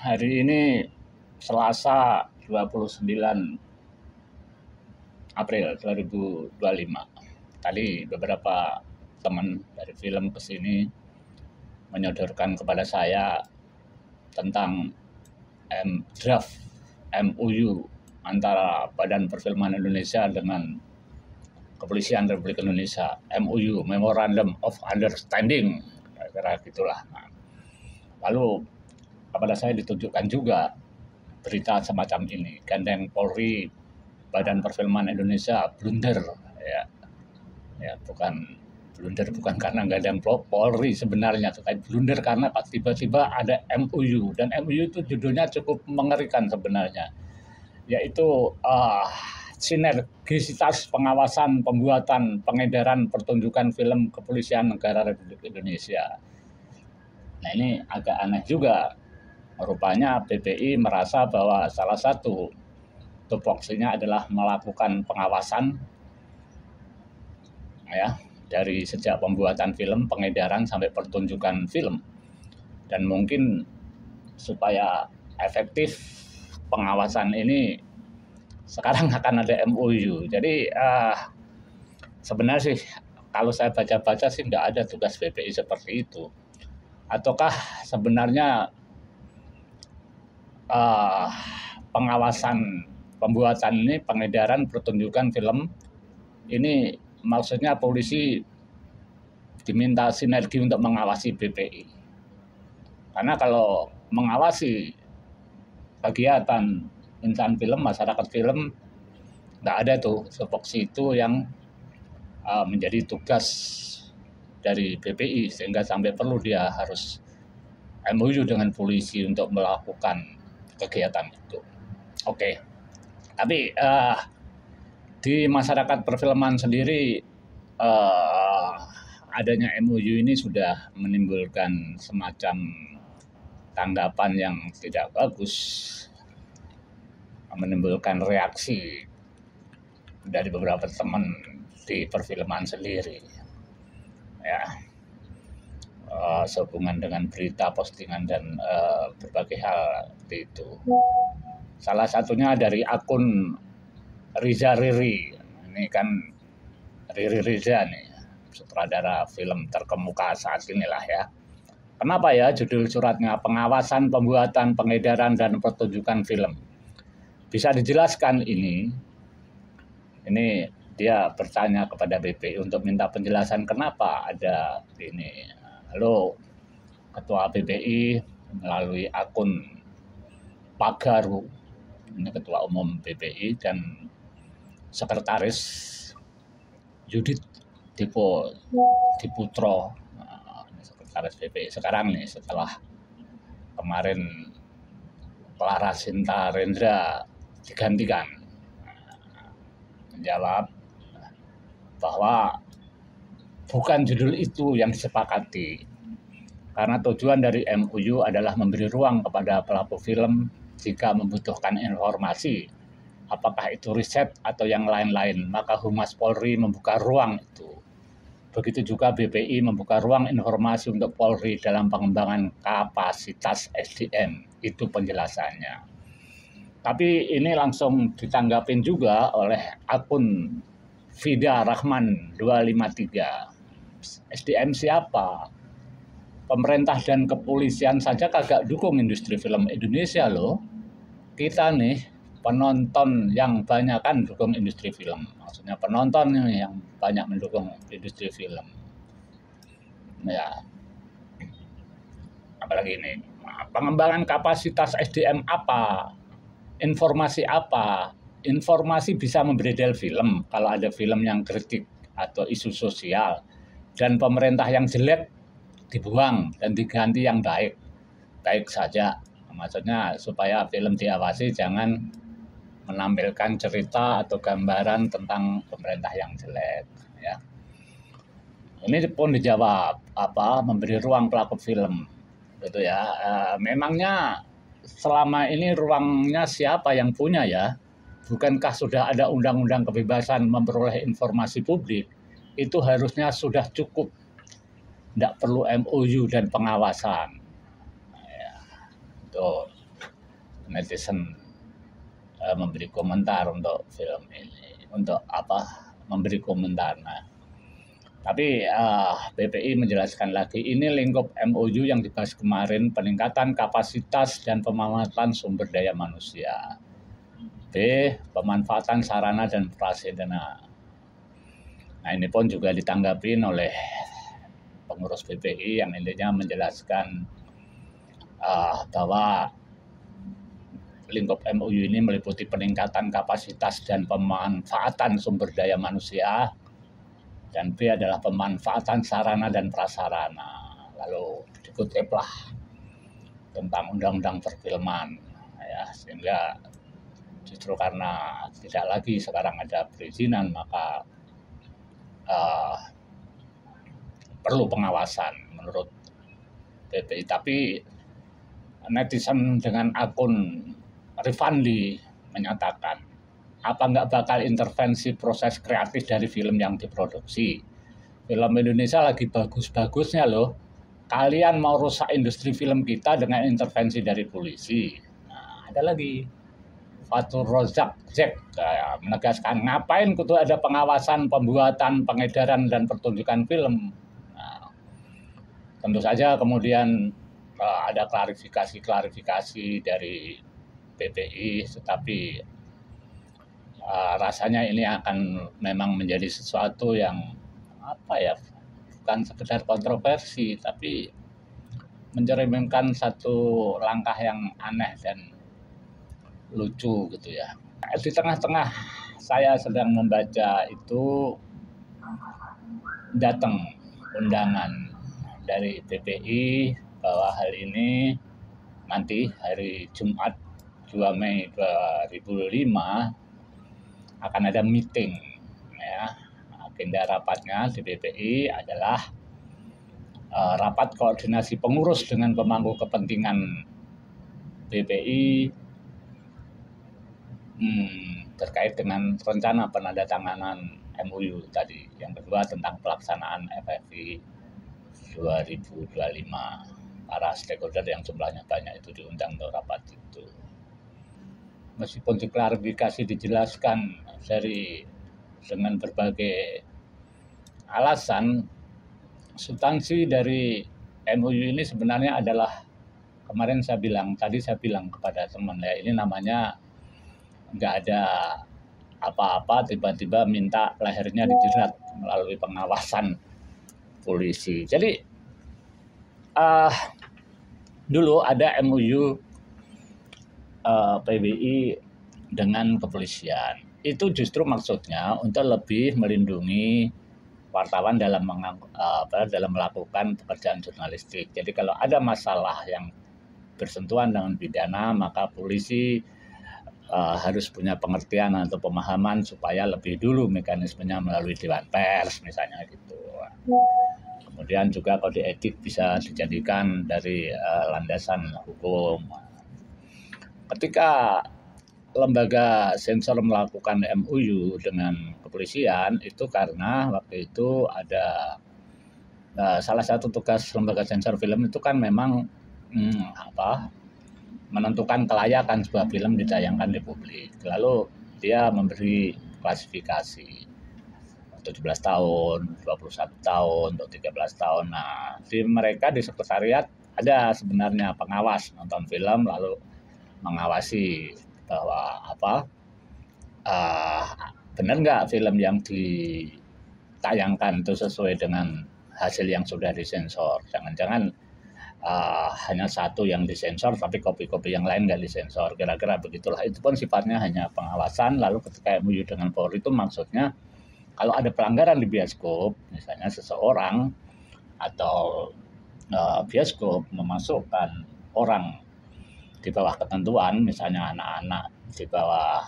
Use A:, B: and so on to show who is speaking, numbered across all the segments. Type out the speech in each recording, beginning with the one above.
A: Hari ini Selasa 29 April 2025. Tadi beberapa teman dari film kesini menyodorkan kepada saya tentang draft MOU antara Badan Perfilman Indonesia dengan Kepolisian Republik Indonesia. MOU, Memorandum of Understanding, kira-kira gitulah. Nah, lalu kepada saya ditunjukkan juga berita semacam ini. Gandeng Polri, Badan Perfilman Indonesia blunder, bukan blunder bukan karena gandeng Polri sebenarnya, tetapi blunder karena tiba-tiba ada MOU, dan MOU itu judulnya cukup mengerikan sebenarnya, yaitu sinergisitas pengawasan, pembuatan, pengedaran, pertunjukan film Kepolisian Negara Republik Indonesia. Nah, ini agak aneh juga. Rupanya BPI merasa bahwa salah satu tupoksinya adalah melakukan pengawasan dari sejak pembuatan film, pengedaran sampai pertunjukan film. Dan mungkin supaya efektif pengawasan ini sekarang akan ada MOU. Jadi sebenarnya sih kalau saya baca-baca sih nggak ada tugas BPI seperti itu. Ataukah sebenarnya pengawasan pembuatan ini, pengedaran, pertunjukan film ini maksudnya polisi diminta sinergi untuk mengawasi BPI. Karena kalau mengawasi kegiatan insan film, masyarakat film, nggak ada tuh tupoksi itu yang menjadi tugas dari BPI, sehingga sampai perlu dia harus MOU dengan polisi untuk melakukan kegiatan itu. Oke. Tapi di masyarakat perfilman sendiri adanya MOU ini sudah menimbulkan semacam tanggapan yang tidak bagus, menimbulkan reaksi dari beberapa teman di perfilman sendiri, sehubungan dengan berita, postingan, dan berbagai hal seperti itu. Salah satunya dari akun Riza Riri. Ini kan Riri Riza nih, sutradara film terkemuka saat inilah ya. Kenapa ya judul suratnya pengawasan, pembuatan, pengedaran, dan pertunjukan film? Bisa dijelaskan ini? Ini dia bertanya kepada BPI untuk minta penjelasan kenapa ada ini. Lalu Ketua BPI melalui akun Pagaru, ini Ketua Umum BPI, dan Sekretaris Yudit Diputro, Sekretaris BPI sekarang nih, setelah kemarin Clara Sinta Rendra digantikan, menjawab bahwa bukan judul itu yang disepakati, karena tujuan dari MOU adalah memberi ruang kepada pelaku film jika membutuhkan informasi, apakah itu riset atau yang lain-lain, maka Humas Polri membuka ruang itu. Begitu juga BPI membuka ruang informasi untuk Polri dalam pengembangan kapasitas SDM. Itu penjelasannya. Tapi ini langsung ditanggapin juga oleh akun Vida Rahman 253. SDM siapa? Pemerintah dan kepolisian saja kagak dukung industri film Indonesia loh. Kita nih penonton yang banyak kan dukung industri film. Maksudnya penonton yang banyak mendukung industri film. Ya. Apalagi ini. Pengembangan kapasitas SDM apa? Informasi apa? Informasi bisa membredel film kalau ada film yang kritik atau isu sosial, dan pemerintah yang jelek dibuang dan diganti yang baik. Baik saja. Maksudnya supaya film diawasi jangan menampilkan cerita atau gambaran tentang pemerintah yang jelek, ya. Ini pun dijawab memberi ruang pelaku film, gitu ya. Memangnya selama ini ruangnya siapa yang punya ya? Bukankah sudah ada undang-undang kebebasan memperoleh informasi publik? Itu harusnya sudah cukup, tidak perlu MOU dan pengawasan. Ya, tuh. netizen memberi komentar untuk film ini, untuk memberi komentar. Nah, tapi BPI menjelaskan lagi, ini lingkup MOU yang dibahas kemarin, peningkatan kapasitas dan pemanfaatan sumber daya manusia. B. Pemanfaatan sarana dan prasarana. Nah, ini pun juga ditanggapi oleh pengurus BPI yang intinya menjelaskan bahwa lingkup MOU ini meliputi peningkatan kapasitas dan pemanfaatan sumber daya manusia, dan B adalah pemanfaatan sarana dan prasarana. Lalu dikutiplah tentang undang-undang perfilman, ya, sehingga justru karena tidak lagi sekarang ada perizinan, maka perlu pengawasan menurut BPI. Tapi netizen dengan akun Rifandi menyatakan, apa nggak bakal intervensi proses kreatif dari film yang diproduksi? Film Indonesia lagi bagus-bagusnya loh. Kalian mau rusak industri film kita dengan intervensi dari polisi. Nah, ada lagi Fatur Rozak menegaskan, ngapain kudu ada pengawasan pembuatan, pengedaran, dan pertunjukan film. Nah, tentu saja kemudian ada klarifikasi dari BPI, tetapi rasanya ini akan memang menjadi sesuatu yang bukan sekedar kontroversi, tapi mencerminkan satu langkah yang aneh dan lucu gitu ya. Di tengah-tengah saya sedang membaca itu datang undangan dari BPI bahwa hal ini nanti hari Jumat 2 Mei 2005 akan ada meeting, ya. Agenda rapatnya di BPI adalah rapat koordinasi pengurus dengan pemangku kepentingan BPI terkait dengan rencana penandatanganan MOU tadi. Yang kedua tentang pelaksanaan FFI 2025. Para stakeholder yang jumlahnya banyak itu diundang untuk rapat itu. Meskipun diklarifikasi, dijelaskan dengan berbagai alasan, substansi dari MOU ini sebenarnya adalah, tadi saya bilang kepada teman ya, ini namanya nggak ada apa-apa tiba-tiba minta lehernya dijerat melalui pengawasan polisi. Jadi dulu ada MOU PBI dengan kepolisian. Itu justru maksudnya untuk lebih melindungi wartawan dalam melakukan pekerjaan jurnalistik. Jadi kalau ada masalah yang bersentuhan dengan pidana, maka polisi harus punya pengertian atau pemahaman supaya lebih dulu mekanismenya melalui Dewan Pers misalnya gitu. Kemudian juga kode etik bisa dijadikan dari landasan hukum. Ketika lembaga sensor melakukan MOU dengan kepolisian, itu karena waktu itu ada salah satu tugas lembaga sensor film itu kan memang menentukan kelayakan sebuah film ditayangkan di publik. Lalu dia memberi klasifikasi 17 tahun, 21 tahun, atau 13 tahun. Nah, mereka di sekretariat ada sebenarnya pengawas nonton film, lalu mengawasi bahwa benar nggak film yang ditayangkan itu sesuai dengan hasil yang sudah disensor. Jangan-jangan hanya satu yang disensor, tapi kopi-kopi yang lain nggak disensor. Kira-kira begitulah. Itu pun sifatnya hanya pengawasan. Lalu ketika MOU dengan Polri itu maksudnya, kalau ada pelanggaran di bioskop, misalnya seseorang atau bioskop memasukkan orang di bawah ketentuan, misalnya anak-anak di bawah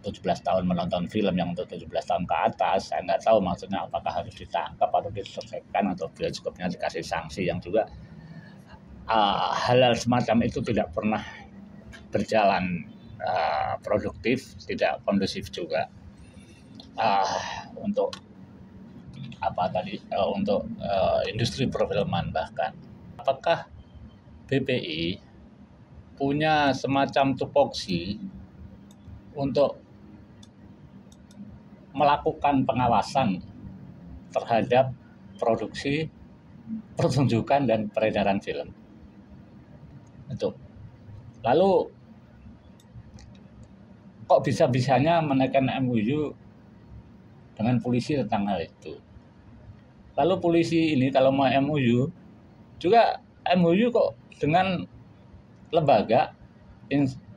A: 17 tahun menonton film yang untuk 17 tahun ke atas, saya nggak tahu maksudnya apakah harus ditangkap atau diselesaikan atau bioskopnya dikasih sanksi, yang juga hal-hal semacam itu tidak pernah berjalan produktif, tidak kondusif juga. Untuk untuk industri perfilman bahkan. Apakah BPI punya semacam tupoksi untuk melakukan pengawasan terhadap produksi, pertunjukan, dan peredaran film. Itu. Lalu kok bisa-bisanya menaikkan MOU dengan polisi tentang hal itu? Lalu polisi ini kalau mau MOU juga MOU kok dengan lembaga,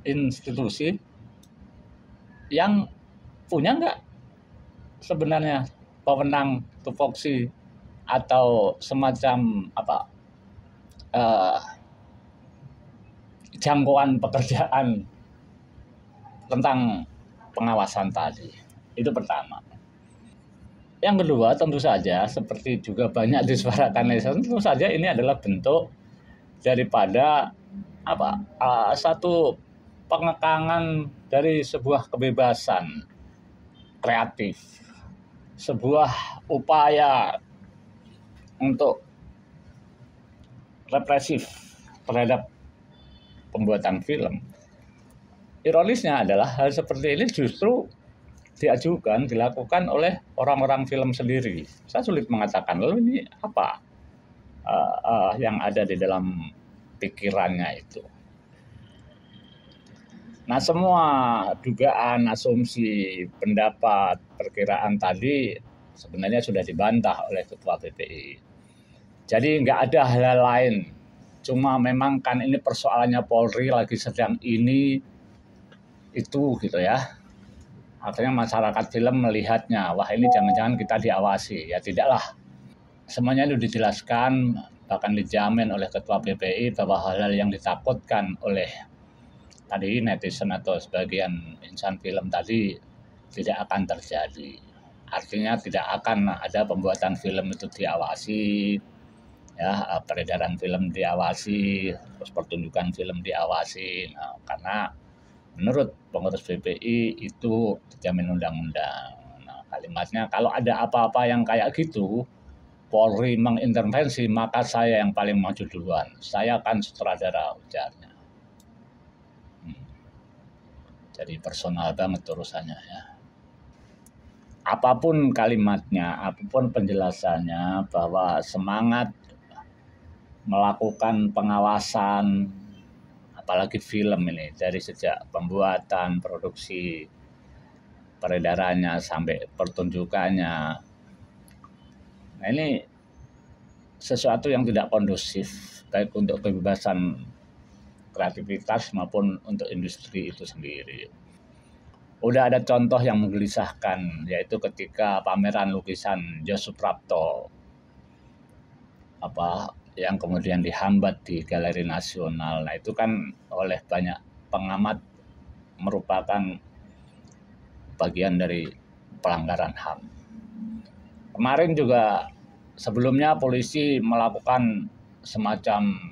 A: institusi yang punya nggak sebenarnya pewenang, tupoksi, atau semacam jangkauan pekerjaan tentang pengawasan tadi. Itu pertama. Yang kedua, tentu saja seperti juga banyak disuarakan netizen, tentu saja ini adalah bentuk daripada satu pengekangan dari sebuah kebebasan kreatif, sebuah upaya untuk represif terhadap pembuatan film. Ironisnya adalah hal seperti ini justru dilakukan oleh orang-orang film sendiri. Saya sulit mengatakan, lalu ini apa yang ada di dalam pikirannya itu. Nah, semua dugaan, asumsi, pendapat, perkiraan tadi sebenarnya sudah dibantah oleh Ketua PPI. Jadi nggak ada hal lain. Cuma memang kan ini persoalannya Polri lagi sedang ini, itu gitu ya. Akhirnya masyarakat film melihatnya, wah ini jangan-jangan kita diawasi. Ya tidaklah. Semuanya itu dijelaskan, bahkan dijamin oleh Ketua PPI bahwa hal-hal yang ditakutkan oleh tadi netizen atau sebagian insan film tadi tidak akan terjadi. Artinya tidak akan ada pembuatan film itu diawasi, ya, peredaran film diawasi, terus pertunjukan film diawasi. Nah, karena menurut pengurus PPI itu dijamin undang-undang. Nah, kalimatnya kalau ada apa-apa yang kayak gitu, Polri mengintervensi, maka saya yang paling maju duluan. Saya akan sutradara, ujarnya. Jadi personal banget urusannya ya. Apapun kalimatnya, apapun penjelasannya, bahwa semangat melakukan pengawasan, apalagi film ini, dari sejak pembuatan, produksi, peredarannya, sampai pertunjukannya. Nah, ini sesuatu yang tidak kondusif, baik untuk kebebasan kreativitas maupun untuk industri itu sendiri. Udah ada contoh yang menggelisahkan, yaitu ketika pameran lukisan Jos Suprapto yang kemudian dihambat di Galeri Nasional. Nah, itu kan oleh banyak pengamat merupakan bagian dari pelanggaran HAM. Kemarin juga sebelumnya polisi melakukan semacam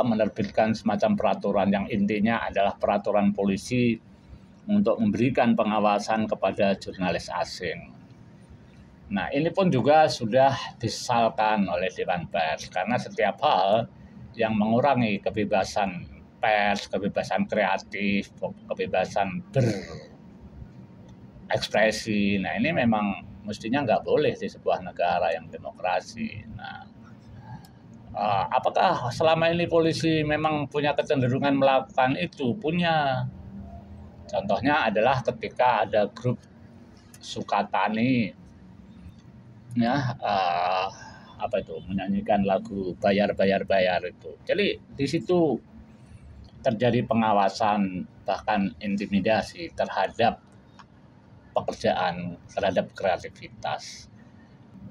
A: menerbitkan semacam peraturan yang intinya adalah peraturan polisi untuk memberikan pengawasan kepada jurnalis asing. Nah, ini pun juga sudah disesalkan oleh Dewan Pers karena setiap hal yang mengurangi kebebasan pers, kebebasan kreatif, kebebasan berekspresi. Nah, ini memang mestinya nggak boleh di sebuah negara yang demokrasi. Nah, apakah selama ini polisi memang punya kecenderungan melakukan itu? Punya. Contohnya adalah ketika ada grup Sukatani, ya, menyanyikan lagu bayar itu. Jadi di situ terjadi pengawasan bahkan intimidasi terhadap pekerjaan, terhadap kreativitas.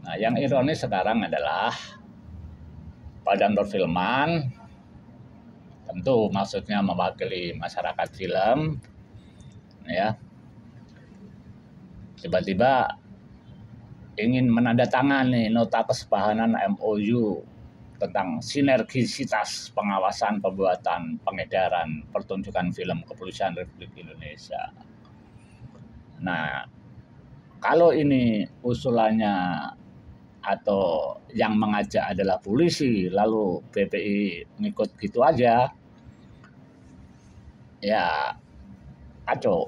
A: Nah, yang ironis sekarang adalah Badan Perfilman, tentu maksudnya mewakili masyarakat film, ya, tiba-tiba ingin menandatangani nota kesepahaman MOU tentang sinergisitas pengawasan pembuatan, pengedaran, pertunjukan film Kepolisian Republik Indonesia. Nah, kalau ini usulannya atau yang mengajak adalah polisi, lalu PPI ngikut gitu aja, ya kacau.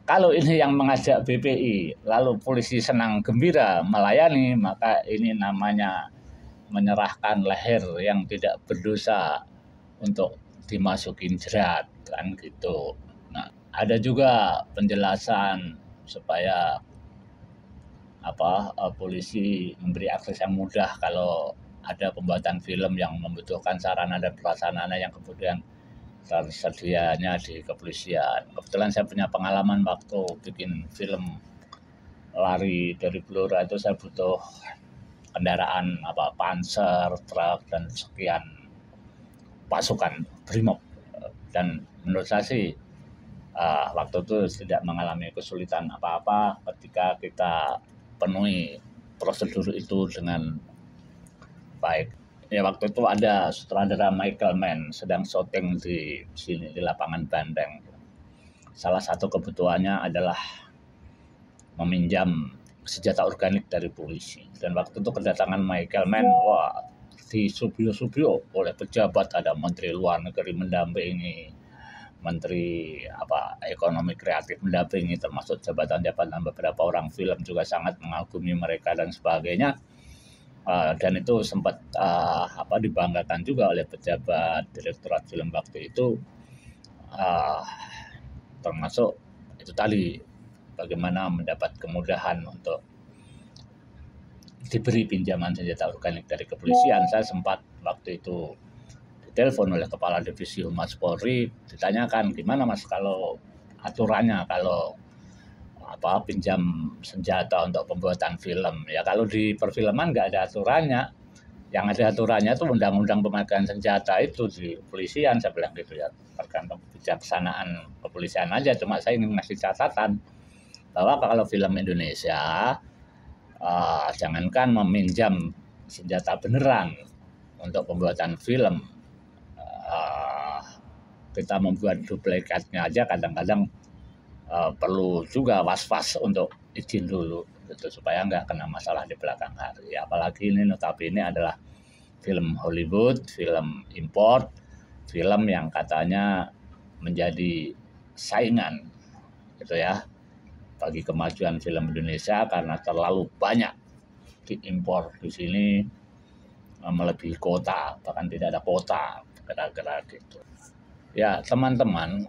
A: Kalau ini yang mengajak BPI, lalu polisi senang gembira melayani, maka ini namanya menyerahkan leher yang tidak berdosa untuk dimasukin jerat, kan gitu. Nah, ada juga penjelasan supaya polisi memberi akses yang mudah kalau ada pembuatan film yang membutuhkan sarana dan prasarana yang kemudian tersedianya di kepolisian. Kebetulan saya punya pengalaman waktu bikin film Lari dari Blora itu saya butuh kendaraan panser, truk dan sekian pasukan brimob, dan menurut saya sih waktu itu tidak mengalami kesulitan apa-apa ketika kita penuhi prosedur itu dengan baik. Ya waktu itu ada sutradara Michael Mann sedang syuting di sini di lapangan Banteng. Salah satu kebutuhannya adalah meminjam senjata organik dari polisi. Dan waktu itu kedatangan Michael Mann, wah disubyo-subyo oleh pejabat, ada Menteri Luar Negeri mendampingi, Menteri Ekonomi Kreatif mendampingi, termasuk jabatan-jabatan beberapa orang film juga sangat mengagumi mereka dan sebagainya. Dan itu sempat dibanggakan juga oleh pejabat Direktorat Film waktu itu, termasuk itu tadi bagaimana mendapat kemudahan untuk diberi pinjaman senjata organik dari kepolisian. Saya sempat waktu itu ditelepon oleh Kepala Divisi Humas Polri, ditanyakan gimana Mas kalau aturannya kalau pinjam senjata untuk pembuatan film. Ya kalau di perfilman nggak ada aturannya. Yang ada aturannya itu undang-undang pemakaian senjata itu di kepolisian, saya bilang gitu ya. Tergantung kebijaksanaan kepolisian aja. Cuma saya ingin ngasih catatan bahwa kalau film Indonesia jangankan meminjam senjata beneran untuk pembuatan film, kita membuat duplikatnya aja kadang-kadang perlu juga was-was untuk izin dulu gitu, supaya nggak kena masalah di belakang hari. Apalagi ini notabene adalah film Hollywood, film import, film yang katanya menjadi saingan gitu ya bagi kemajuan film Indonesia karena terlalu banyak diimpor di sini, melebihi kota, bahkan tidak ada kota, kira-kira gitu. Ya teman-teman,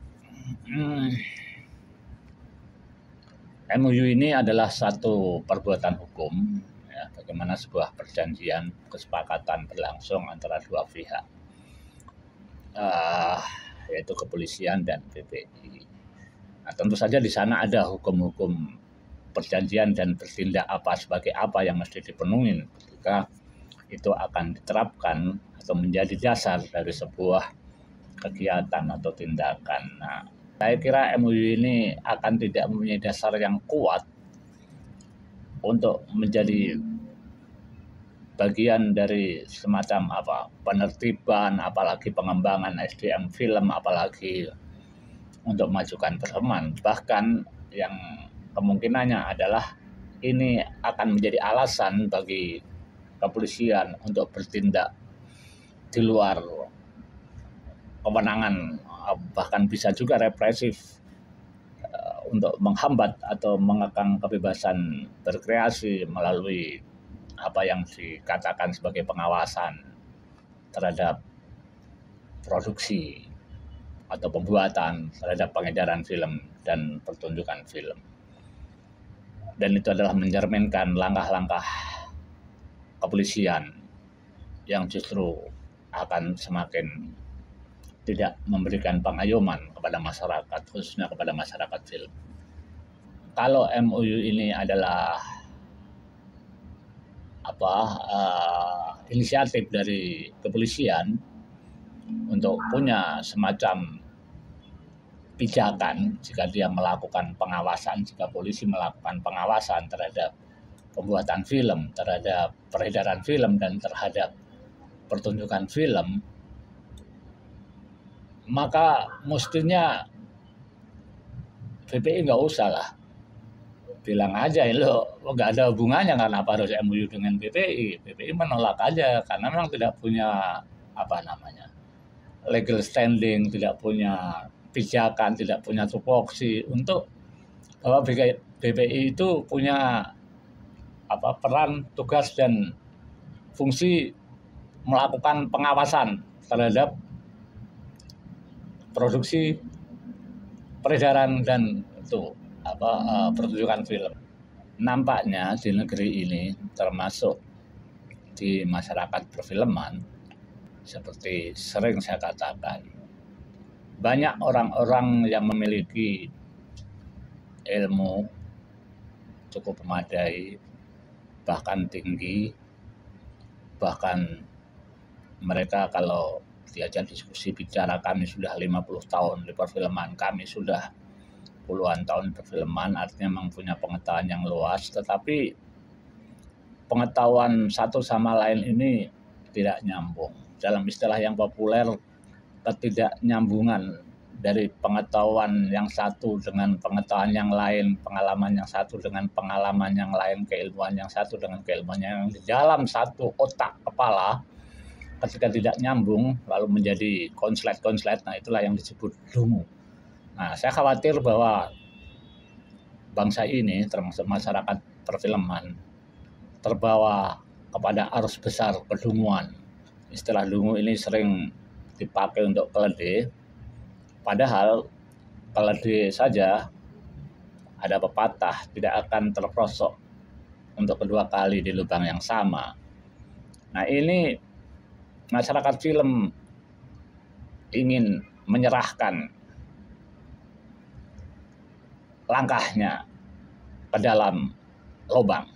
A: MOU ini adalah satu perbuatan hukum, ya, bagaimana sebuah perjanjian kesepakatan berlangsung antara dua pihak, yaitu kepolisian dan BPI. Nah, tentu saja di sana ada hukum-hukum perjanjian dan bertindak apa sebagai apa yang mesti dipenuhi ketika itu akan diterapkan atau menjadi dasar dari sebuah kegiatan atau tindakan. Nah, saya kira MOU ini akan tidak mempunyai dasar yang kuat untuk menjadi bagian dari semacam penertiban, apalagi pengembangan SDM film, apalagi untuk memajukan perfilman. Bahkan yang kemungkinannya adalah ini akan menjadi alasan bagi kepolisian untuk bertindak di luar kewenangan, bahkan bisa juga represif untuk menghambat atau mengekang kebebasan berkreasi melalui apa yang dikatakan sebagai pengawasan terhadap produksi atau pembuatan, terhadap pengedaran film dan pertunjukan film. Dan itu adalah mencerminkan langkah-langkah kepolisian yang justru akan semakin tidak memberikan pengayoman kepada masyarakat, khususnya kepada masyarakat film. Kalau MOU ini adalah inisiatif dari kepolisian untuk punya semacam pijakan jika dia melakukan pengawasan, jika polisi melakukan pengawasan terhadap pembuatan film, terhadap peredaran film, dan terhadap pertunjukan film, maka mestinya BPI nggak usah lah. Bilang aja lo nggak ada hubungannya, karena apa harus MOU dengan BPI. BPI menolak aja karena memang tidak punya legal standing, tidak punya pijakan, tidak punya tupoksi untuk bahwa BPI itu punya peran, tugas dan fungsi melakukan pengawasan terhadap produksi, peredaran dan pertunjukan film. Nampaknya di negeri ini termasuk di masyarakat perfilman, seperti sering saya katakan, banyak orang-orang yang memiliki ilmu cukup memadai, bahkan tinggi, bahkan mereka kalau diajak diskusi bicara, kami sudah 50 tahun di perfilman, kami sudah puluhan tahun perfilman, artinya memang punya pengetahuan yang luas, tetapi pengetahuan satu sama lain ini tidak nyambung. Dalam istilah yang populer, ketidaknyambungan dari pengetahuan yang satu dengan pengetahuan yang lain, pengalaman yang satu dengan pengalaman yang lain, keilmuan yang satu dengan keilmuan yang di dalam satu otak kepala, ketika tidak nyambung lalu menjadi konslet-konslet, nah itulah yang disebut dungu. Nah, saya khawatir bahwa bangsa ini, termasuk masyarakat perfilman, terbawa kepada arus besar kedunguan. Istilah dungu ini sering dipakai untuk keledai, padahal keledai saja ada pepatah tidak akan terperosok untuk kedua kali di lubang yang sama. Nah, ini masyarakat film ingin menyerahkan langkahnya ke dalam lubang.